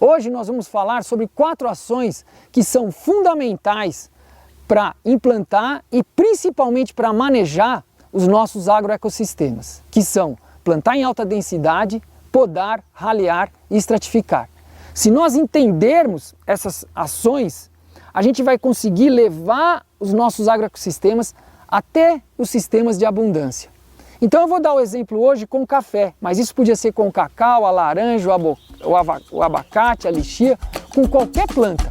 Hoje nós vamos falar sobre 4 ações que são fundamentais para implantar e principalmente para manejar os nossos agroecossistemas, que são plantar em alta densidade, podar, ralear e estratificar. Se nós entendermos essas ações, a gente vai conseguir levar os nossos agroecossistemas até os sistemas de abundância. Então eu vou dar o exemplo hoje com o café, mas isso podia ser com o cacau, a laranja, o abacate, a lixia, com qualquer planta.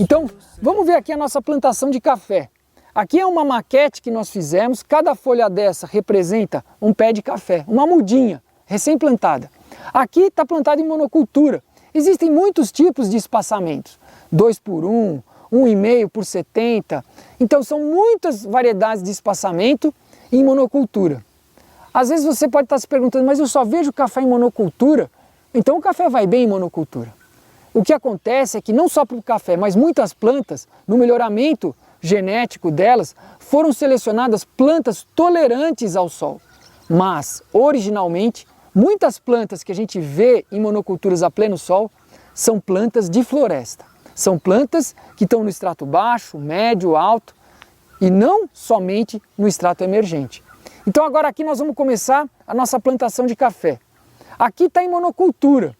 Então, vamos ver aqui a nossa plantação de café. Aqui é uma maquete que nós fizemos, cada folha dessa representa um pé de café, uma mudinha recém-plantada. Aqui está plantado em monocultura. Existem muitos tipos de espaçamentos, 2 por 1, 1,5 por 70. Então são muitas variedades de espaçamento em monocultura. Às vezes você pode estar se perguntando, mas eu só vejo café em monocultura, então o café vai bem em monocultura. O que acontece é que não só para o café, mas muitas plantas, no melhoramento genético delas, foram selecionadas plantas tolerantes ao sol. Mas, originalmente, muitas plantas que a gente vê em monoculturas a pleno sol são plantas de floresta. São plantas que estão no extrato baixo, médio, alto e não somente no extrato emergente. Então agora aqui nós vamos começar a nossa plantação de café. Aqui está em monocultura.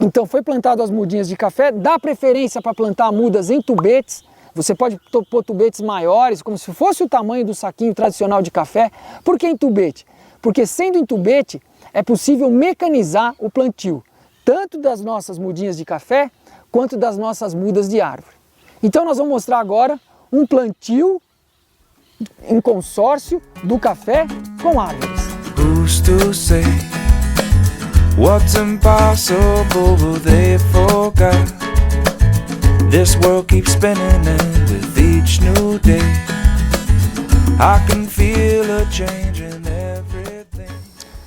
Então foi plantado as mudinhas de café, dá preferência para plantar mudas em tubetes. Você pode pôr tubetes maiores, como se fosse o tamanho do saquinho tradicional de café. Por que em tubete? Porque sendo em tubete é possível mecanizar o plantio, tanto das nossas mudinhas de café, quanto das nossas mudas de árvore. Então nós vamos mostrar agora um plantio em consórcio do café com árvores. Who's to say what's impossible they forgot? This world keeps spinning and with each new day I can feel a change in everything.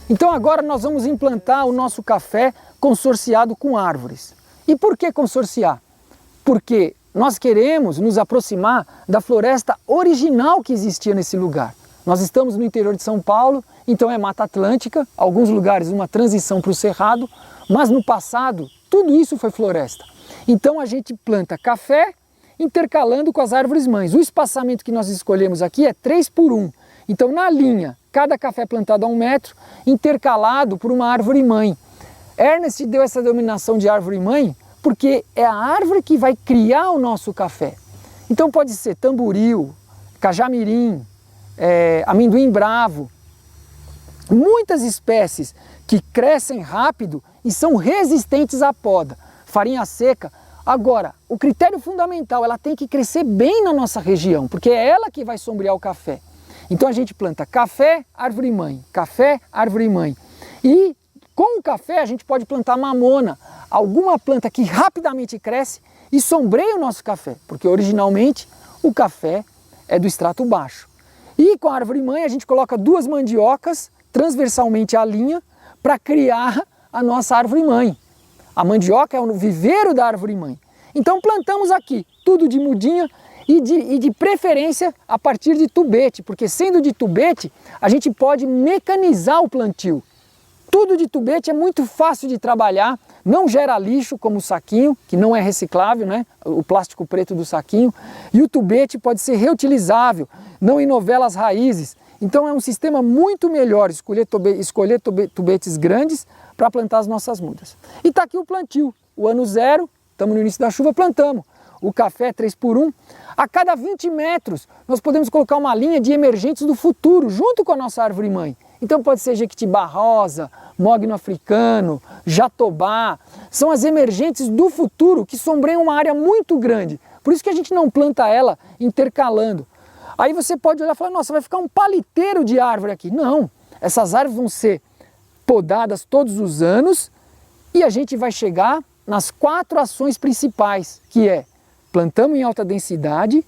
Então agora nós vamos implantar o nosso café consorciado com árvores. E por que consorciar? Porque nós queremos nos aproximar da floresta original que existia nesse lugar. Nós estamos no interior de São Paulo, então é Mata Atlântica, alguns lugares uma transição para o cerrado, mas no passado tudo isso foi floresta. Então a gente planta café intercalando com as árvores mães. O espaçamento que nós escolhemos aqui é 3 por 1. Então na linha, cada café plantado a 1 metro, intercalado por uma árvore mãe. Ernest deu essa denominação de árvore mãe porque é a árvore que vai criar o nosso café. Então pode ser tamboril, cajamirim, amendoim bravo, muitas espécies que crescem rápido e são resistentes à poda, farinha seca. Agora, o critério fundamental, ela tem que crescer bem na nossa região, porque é ela que vai sombrear o café. Então a gente planta café, árvore mãe, café, árvore mãe. E com o café a gente pode plantar mamona, alguma planta que rapidamente cresce e sombreia o nosso café, porque originalmente o café é do extrato baixo. E com a árvore mãe a gente coloca 2 mandiocas transversalmente à linha para criar a nossa árvore mãe. A mandioca é o viveiro da árvore mãe. Então plantamos aqui tudo de mudinha e de preferência a partir de tubete, porque sendo de tubete a gente pode mecanizar o plantio. Tudo de tubete é muito fácil de trabalhar, não gera lixo como o saquinho, que não é reciclável, né? O plástico preto do saquinho, e o tubete pode ser reutilizável, não enovela as raízes. Então é um sistema muito melhor escolher tubetes grandes para plantar as nossas mudas. E está aqui o plantio, o ano 0, estamos no início da chuva, plantamos. O café 3 por 1. A cada 20 metros nós podemos colocar uma linha de emergentes do futuro, junto com a nossa árvore mãe. Então pode ser jequitibá rosa, mogno africano, jatobá. São as emergentes do futuro que sombreiam uma área muito grande. Por isso que a gente não planta ela intercalando. Aí você pode olhar e falar, nossa, vai ficar um paliteiro de árvore aqui. Não, essas árvores vão ser podadas todos os anos e a gente vai chegar nas 4 ações principais, que é plantamos em alta densidade,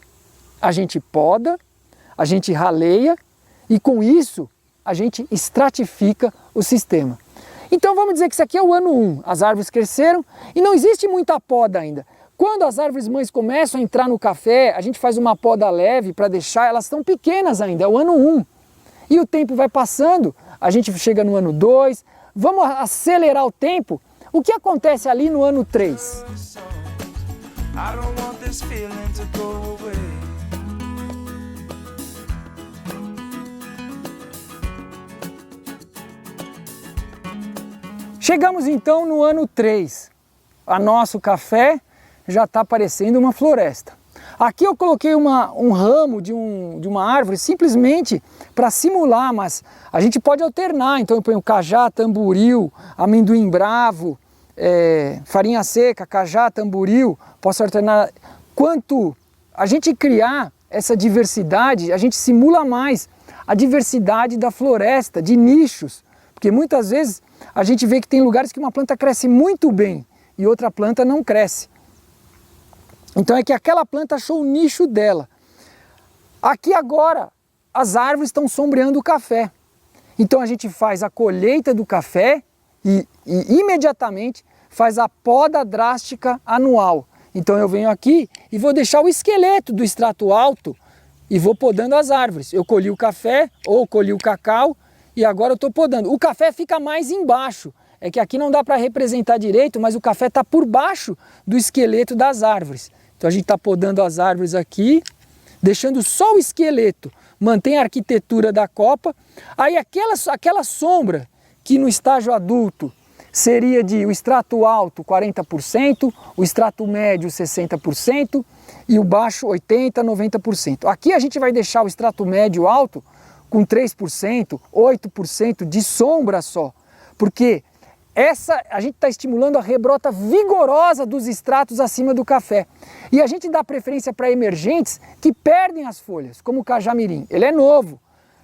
a gente poda, a gente raleia E com isso, a gente estratifica o sistema. Então vamos dizer que isso aqui é o ano 1, as árvores cresceram e não existe muita poda ainda. Quando as árvores mães começam a entrar no café, a gente faz uma poda leve para deixar, elas estão pequenas ainda, é o ano 1. E o tempo vai passando, a gente chega no ano 2, vamos acelerar o tempo. O que acontece ali no ano 3? I don't want this feeling to go away. Chegamos então no ano 3. O nosso café já está parecendo uma floresta. Aqui eu coloquei um ramo de uma árvore simplesmente para simular, mas a gente pode alternar. Então eu ponho cajá, tamboril, amendoim bravo, farinha seca, cajá, tamboril, posso alternar. Quanto a gente criar essa diversidade, a gente simula mais a diversidade da floresta, de nichos, porque muitas vezes a gente vê que tem lugares que uma planta cresce muito bem e outra planta não cresce. Então é que aquela planta achou o nicho dela. Aqui agora as árvores estão sombreando o café. Então a gente faz a colheita do café e imediatamente faz a poda drástica anual. Então eu venho aqui e vou deixar o esqueleto do extrato alto e vou podando as árvores. Eu colhi o café ou colhi o cacau e agora eu estou podando. O café fica mais embaixo. É que aqui não dá para representar direito, mas o café está por baixo do esqueleto das árvores. Então a gente está podando as árvores aqui, deixando só o esqueleto, mantém a arquitetura da copa. Aí aquela sombra que no estágio adulto seria o extrato alto 40%, o extrato médio 60% e o baixo 80%, 90%. Aqui a gente vai deixar o extrato médio alto com 3%, 8% de sombra só, porque a gente está estimulando a rebrota vigorosa dos extratos acima do café. E a gente dá preferência para emergentes que perdem as folhas, como o cajamirim. Ele é novo,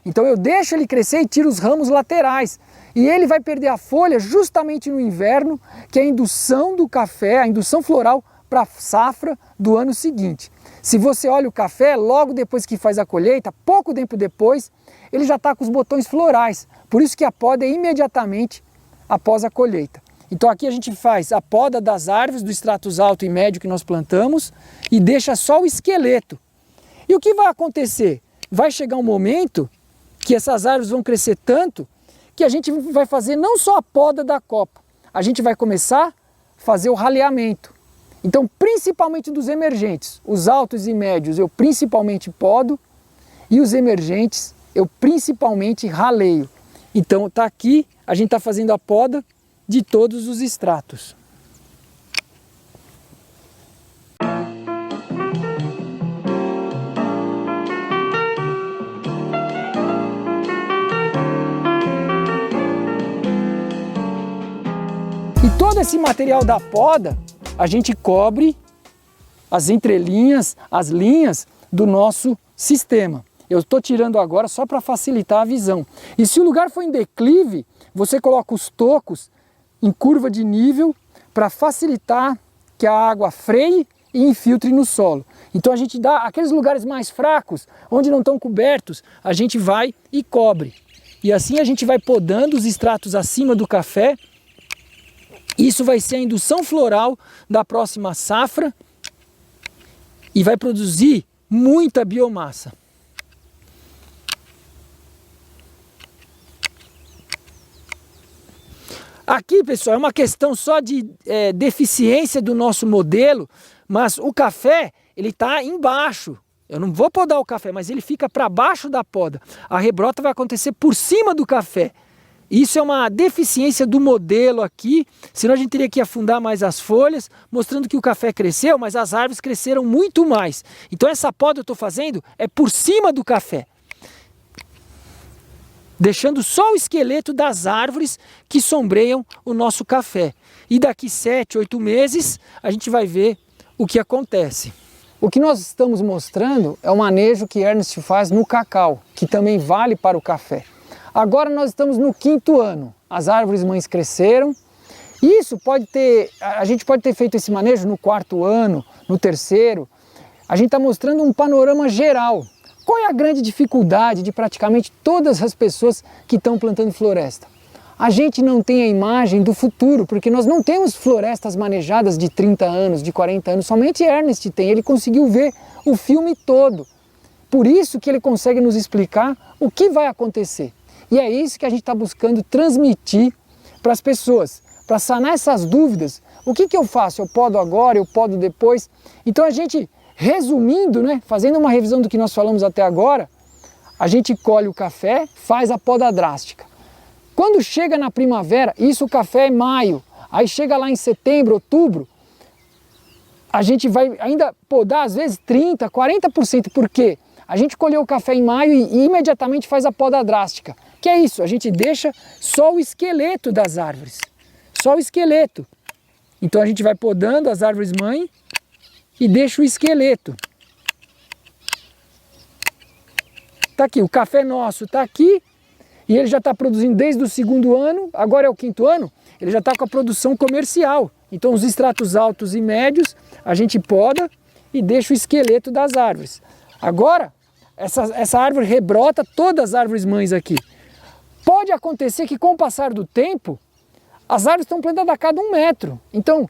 então eu deixo ele crescer e tiro os ramos laterais. E ele vai perder a folha justamente no inverno, que é a indução do café, a indução floral para a safra do ano seguinte. Se você olha o café, logo depois que faz a colheita, pouco tempo depois, ele já está com os botões florais. Por isso que a poda é imediatamente após a colheita. Então aqui a gente faz a poda das árvores, dos estratos alto e médio que nós plantamos e deixa só o esqueleto. E o que vai acontecer? Vai chegar um momento que essas árvores vão crescer tanto que a gente vai fazer não só a poda da copa, a gente vai começar a fazer o raleamento. Então, principalmente dos emergentes, os altos e médios eu principalmente podo e os emergentes eu principalmente raleio. Então está aqui, a gente está fazendo a poda de todos os extratos. E todo esse material da poda, a gente cobre as entrelinhas, as linhas do nosso sistema. Eu estou tirando agora só para facilitar a visão. E se o lugar for em declive, você coloca os tocos em curva de nível para facilitar que a água freie e infiltre no solo. Então a gente dá aqueles lugares mais fracos, onde não estão cobertos, a gente vai e cobre. E assim a gente vai podando os extratos acima do café. Isso vai ser a indução floral da próxima safra e vai produzir muita biomassa. Aqui, pessoal, é uma questão só de deficiência do nosso modelo, mas o café, ele está embaixo. Eu não vou podar o café, mas ele fica para baixo da poda. A rebrota vai acontecer por cima do café. Isso é uma deficiência do modelo aqui, senão a gente teria que afundar mais as folhas, mostrando que o café cresceu, mas as árvores cresceram muito mais. Então essa poda eu estou fazendo é por cima do café, deixando só o esqueleto das árvores que sombreiam o nosso café. E daqui 7, 8 meses a gente vai ver o que acontece. O que nós estamos mostrando é o manejo que Ernst faz no cacau, que também vale para o café. Agora nós estamos no 5º ano, as árvores mães cresceram. A gente pode ter feito esse manejo no 4º ano, no 3º. A gente está mostrando um panorama geral. Qual é a grande dificuldade de praticamente todas as pessoas que estão plantando floresta? A gente não tem a imagem do futuro, porque nós não temos florestas manejadas de 30 anos, de 40 anos, somente Ernest tem, ele conseguiu ver o filme todo. Por isso que ele consegue nos explicar o que vai acontecer. E é isso que a gente está buscando transmitir para as pessoas, para sanar essas dúvidas. O que eu faço? Eu podo agora, eu podo depois? Então a gente, resumindo, né, fazendo uma revisão do que nós falamos até agora, a gente colhe o café, faz a poda drástica. Quando chega na primavera, isso o café é maio, aí chega lá em setembro, outubro, a gente vai ainda podar às vezes 30%, 40%, porque a gente colheu o café em maio e imediatamente faz a poda drástica. Que é isso, a gente deixa só o esqueleto das árvores, só o esqueleto. Então a gente vai podando as árvores mãe e deixa o esqueleto. Tá aqui, o café nosso tá aqui. E ele já está produzindo desde o 2º ano, agora é o 5º ano, ele já está com a produção comercial. Então os estratos altos e médios a gente poda e deixa o esqueleto das árvores. Agora, essa árvore rebrota todas as árvores mães aqui. Pode acontecer que com o passar do tempo, as árvores estão plantadas a cada 1 metro. Então,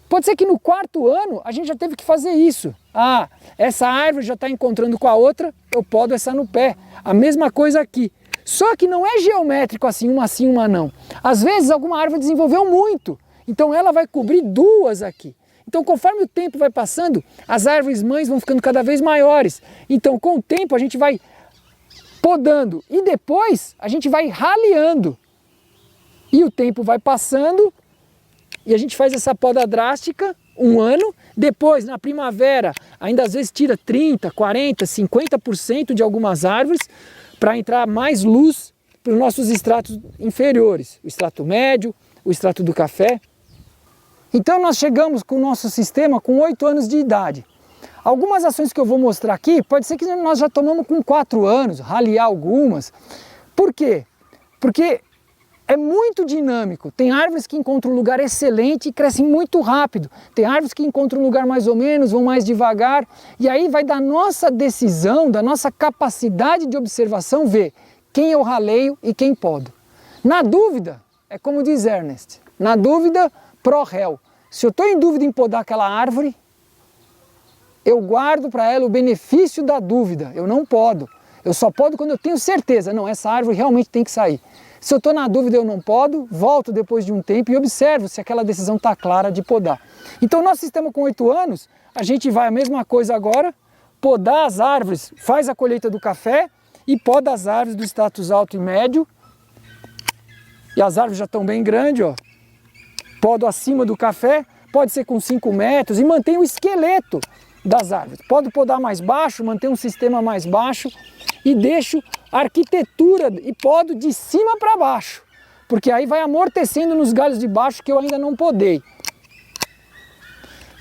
pode ser que no 4º ano a gente já teve que fazer isso. Ah, essa árvore já está encontrando com a outra, eu podo essa no pé. A mesma coisa aqui. Só que não é geométrico assim, uma não. Às vezes alguma árvore desenvolveu muito, então ela vai cobrir 2 aqui. Então conforme o tempo vai passando, as árvores mães vão ficando cada vez maiores. Então com o tempo a gente vai podando e depois a gente vai raleando. E o tempo vai passando e a gente faz essa poda drástica 1 ano. Depois na primavera ainda às vezes tira 30%, 40%, 50% de algumas árvores, para entrar mais luz para os nossos estratos inferiores, o extrato médio, o extrato do café. Então nós chegamos com o nosso sistema com 8 anos de idade. Algumas ações que eu vou mostrar aqui, pode ser que nós já tomamos com 4 anos, ralear algumas. Por quê? Porque é muito dinâmico. Tem árvores que encontram um lugar excelente e crescem muito rápido. Tem árvores que encontram um lugar mais ou menos, vão mais devagar. E aí vai da nossa decisão, da nossa capacidade de observação, ver quem eu raleio e quem podo. Na dúvida, é como diz Ernest, na dúvida, pro réu. Se eu estou em dúvida em podar aquela árvore, eu guardo para ela o benefício da dúvida. Eu não podo. Eu só podo quando eu tenho certeza. Não, essa árvore realmente tem que sair. Se eu estou na dúvida eu não podo, volto depois de um tempo e observo se aquela decisão está clara de podar. Então nosso sistema com 8 anos, a gente vai a mesma coisa agora, podar as árvores, faz a colheita do café e poda as árvores do status alto e médio. E as árvores já estão bem grandes, ó. Podo acima do café, pode ser com 5 metros e mantém o esqueleto das árvores. Pode podar mais baixo, manter um sistema mais baixo e deixo a arquitetura e podo de cima para baixo, porque aí vai amortecendo nos galhos de baixo que eu ainda não podei.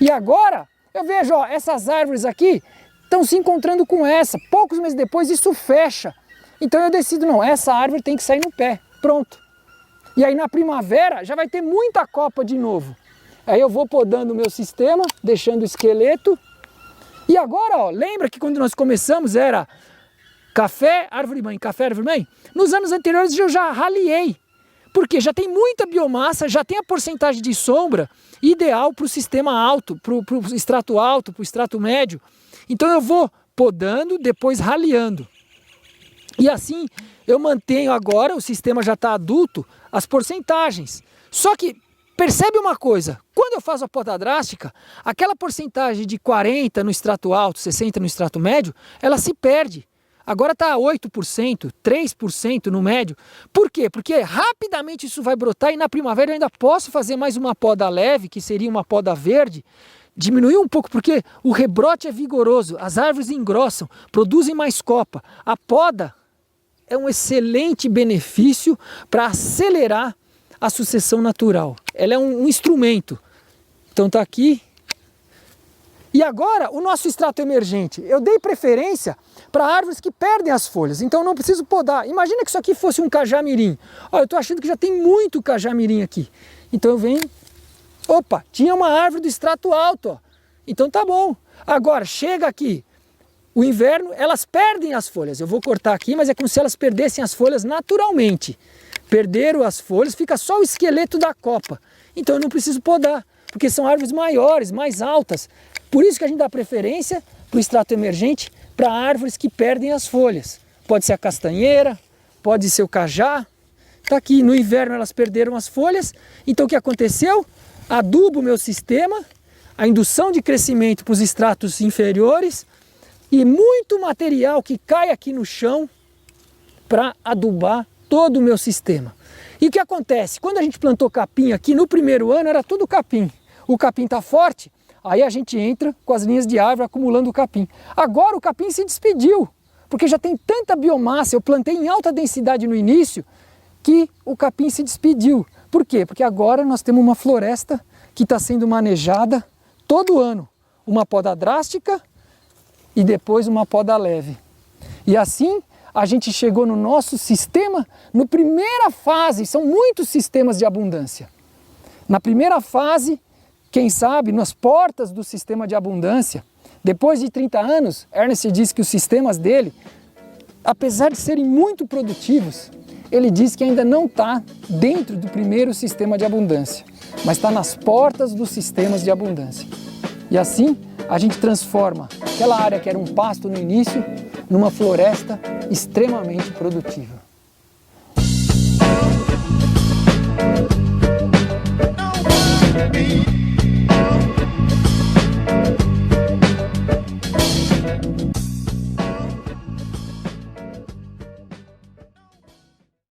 E agora eu vejo, ó, essas árvores aqui estão se encontrando com essa, poucos meses depois isso fecha. Então eu decido, não, essa árvore tem que sair no pé, pronto. E aí na primavera já vai ter muita copa de novo. Aí eu vou podando o meu sistema, deixando o esqueleto. E agora, ó, lembra que quando nós começamos era café, árvore mãe, café, árvore mãe? Nos anos anteriores eu já raleei, porque já tem muita biomassa, já tem a porcentagem de sombra ideal para o sistema alto, para o extrato alto, para o extrato médio. Então eu vou podando, depois raleando. E assim eu mantenho agora, o sistema já está adulto, as porcentagens. Só que percebe uma coisa, quando eu faço a poda drástica, aquela porcentagem de 40% no extrato alto, 60% no extrato médio, ela se perde. Agora está 8%, 3% no médio. Por quê? Porque rapidamente isso vai brotar e na primavera eu ainda posso fazer mais uma poda leve, que seria uma poda verde, diminuir um pouco, porque o rebrote é vigoroso, as árvores engrossam, produzem mais copa. A poda é um excelente benefício para acelerar a sucessão natural. Ela é um instrumento. Então está aqui. E agora o nosso extrato emergente. Eu dei preferência para árvores que perdem as folhas, então não preciso podar. Imagina que isso aqui fosse um cajamirim. Olha, eu estou achando que já tem muito cajamirim aqui. Então eu venho, opa, tinha uma árvore do extrato alto, ó. Então tá bom. Agora chega aqui, o inverno, elas perdem as folhas. Eu vou cortar aqui, mas é como se elas perdessem as folhas naturalmente. Perderam as folhas, fica só o esqueleto da copa. Então eu não preciso podar, porque são árvores maiores, mais altas. Por isso que a gente dá preferência para o extrato emergente para árvores que perdem as folhas. Pode ser a castanheira, pode ser o cajá. Está aqui, no inverno elas perderam as folhas. Então o que aconteceu? Adubo o meu sistema, a indução de crescimento para os estratos inferiores e muito material que cai aqui no chão para adubar todo o meu sistema. E o que acontece? Quando a gente plantou capim aqui, no primeiro ano era tudo capim. O capim está forte, aí a gente entra com as linhas de árvore acumulando o capim. Agora o capim se despediu, porque já tem tanta biomassa, eu plantei em alta densidade no início, que o capim se despediu. Por quê? Porque agora nós temos uma floresta que está sendo manejada todo ano. Uma poda drástica e depois uma poda leve. E assim a gente chegou no nosso sistema, na primeira fase, são muitos sistemas de abundância. Na primeira fase, quem sabe, nas portas do sistema de abundância, depois de 30 anos, Ernest diz que os sistemas dele, apesar de serem muito produtivos, ele diz que ainda não está dentro do primeiro sistema de abundância, mas está nas portas dos sistemas de abundância. E assim, a gente transforma aquela área que era um pasto no início, numa floresta extremamente produtiva. Be